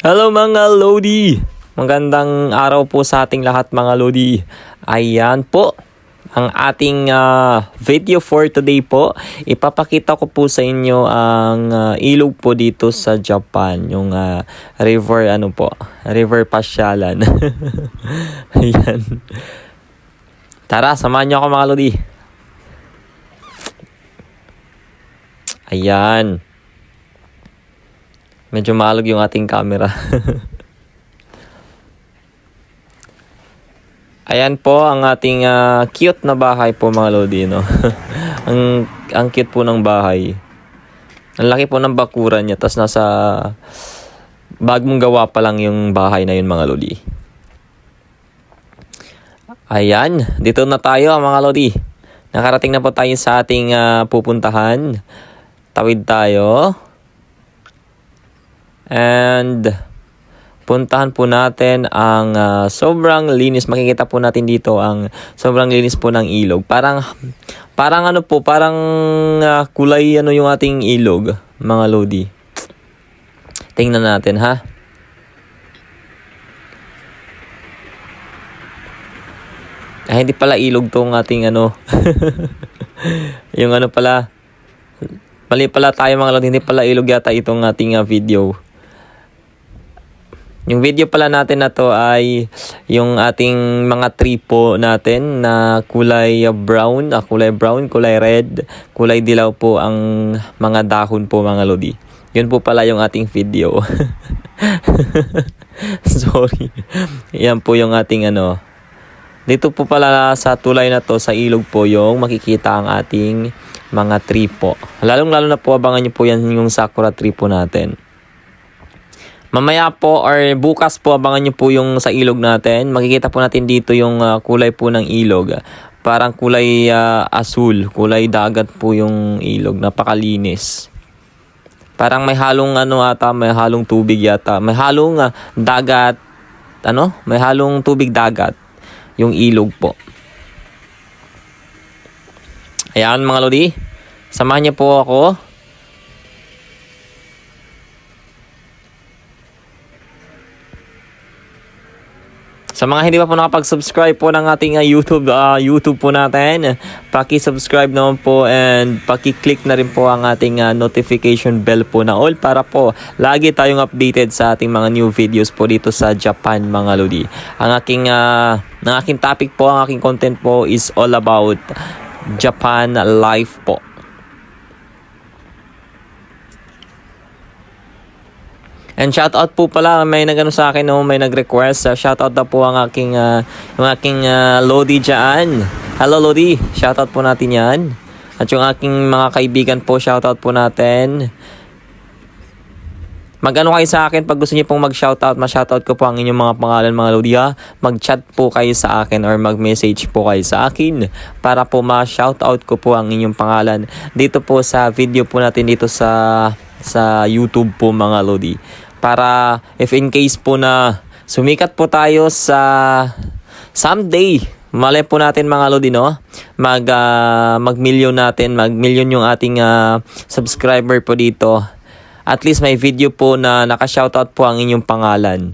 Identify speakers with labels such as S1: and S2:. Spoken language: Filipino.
S1: Hello mga Lodi! Magandang araw po sa ating lahat mga Lodi. Ayan po, ang ating video for today po. Ipapakita ko po sa inyo ang ilog po dito sa Japan. Yung river river pasyalan. Ayan. Tara, samahan niyo ako mga Lodi. Ayan. Medyo malog yung ating camera. Ayan po ang ating cute na bahay po mga Lodi, no? ang cute po ng bahay. Ang laki po ng bakuran niya. Tapos nasa bagong gawa pa lang yung bahay na yun mga Lodi. Ayan, dito na tayo mga Lodi. Nakarating na po tayo sa ating pupuntahan. Tawid tayo. And puntahan po natin ang sobrang linis. Makikita po natin dito ang sobrang linis po ng ilog. Parang kulay yung ating ilog, mga Lodi. Tingnan natin ha. Hindi pala ilog tong ating yung pala. Mali pala tayo mga Lodi. Hindi pala ilog yata itong ating video. Yung video pala natin na to ay yung ating mga tree po natin na kulay brown, kulay red, kulay dilaw po ang mga dahon po mga Lodi. Yun po pala yung ating video. Sorry. Yan po yung ating Dito po pala sa tulay na to, sa ilog po yung makikita ang ating mga tree po. Lalong-lalo na po abangan nyo po yan yung sakura tree po natin. Mamaya po or bukas po abangan nyo po yung sa ilog natin. Makikita po natin dito yung kulay po ng ilog. Parang kulay asul, kulay dagat po yung ilog. Napakalinis. Parang may halong may halong tubig yata. May halong dagat, may halong tubig dagat yung ilog po. Ayan mga Lodi, samahan niyo po ako. Sa mga hindi pa po nakapag-subscribe po ng ating YouTube po natin, paki-subscribe naman po and paki-click na rin po ang ating notification bell po na all para po lagi tayong updated sa ating mga new videos po dito sa Japan mga Lodi. Ang aking topic po, ang aking content po is all about Japan life po. And shoutout po pala, may sa akin may nag-request. Shoutout na po ang aking Lodi dyan. Hello Lodi, shoutout po natin yan. At yung aking mga kaibigan po, shoutout po natin. Mag-ano kayo sa akin pag gusto niyo pong mag-shoutout, ma-shoutout ko po ang inyong mga pangalan mga Lodi ha. Mag-chat po kayo sa akin or mag-message po kayo sa akin para po ma-shoutout ko po ang inyong pangalan dito po sa video po natin dito sa YouTube po mga Lodi. Para if in case po na sumikat po tayo sa someday, malay po natin mga Lodi, no? Mag-million yung ating subscriber po dito. At least may video po na naka-shoutout po ang inyong pangalan.